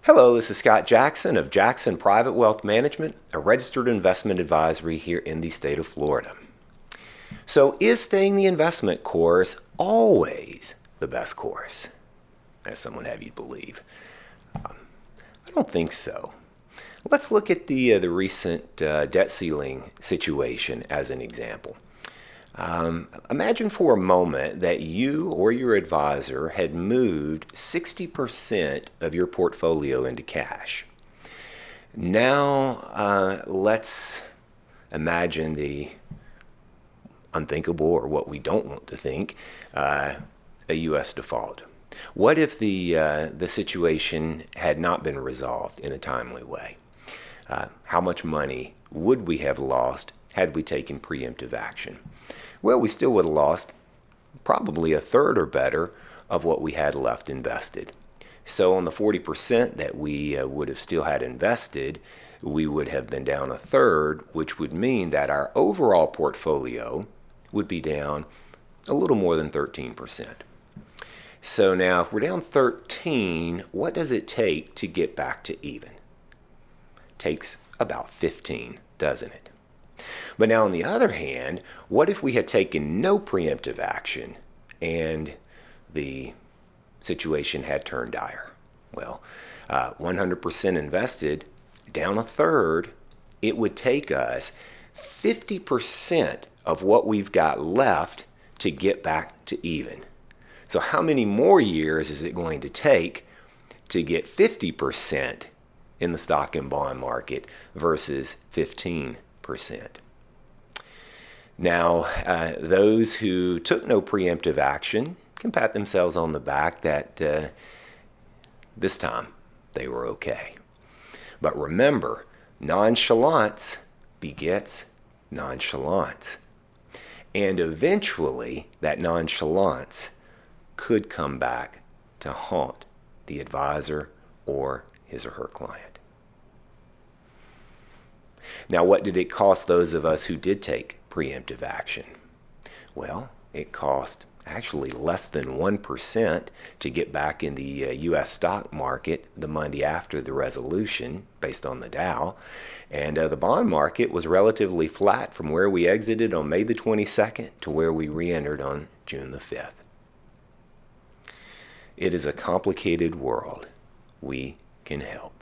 Hello, this is Scott Jackson of Jackson Private Wealth Management, a registered investment advisory here in the state of Florida. So, is staying the investment course always the best course, as someone have you believe? I don't think so. Let's look at the recent debt ceiling situation as an example. Imagine for a moment that you or your advisor had moved 60% of your portfolio into cash. Now, let's imagine the unthinkable, or what we don't want to think, a U.S. default. What if the situation had not been resolved in a timely way? How much money would we have lost had we taken preemptive action? Well, we still would have lost probably a third or better of what we had left invested. So on the 40% that we would have still had invested, we would have been down a third, which would mean that our overall portfolio would be down a little more than 13%. So now if we're down 13, what does it take to get back to even? Takes about 15, doesn't it? But now on the other hand, what if we had taken no preemptive action and the situation had turned dire? Well, 100% invested, down a third, it would take us 50% of what we've got left to get back to even. So how many more years is it going to take to get 50% in the stock and bond market versus 15%? Now, those who took no preemptive action can pat themselves on the back that this time they were okay. But remember, nonchalance begets nonchalance. And eventually, that nonchalance could come back to haunt the advisor or his or her client. Now, what did it cost those of us who did take preemptive action? Well, it cost actually less than 1% to get back in the U.S. stock market the Monday after the resolution based on the Dow. And the bond market was relatively flat from where we exited on May the 22nd to where we re-entered on June the 5th. It is a complicated world. We can help.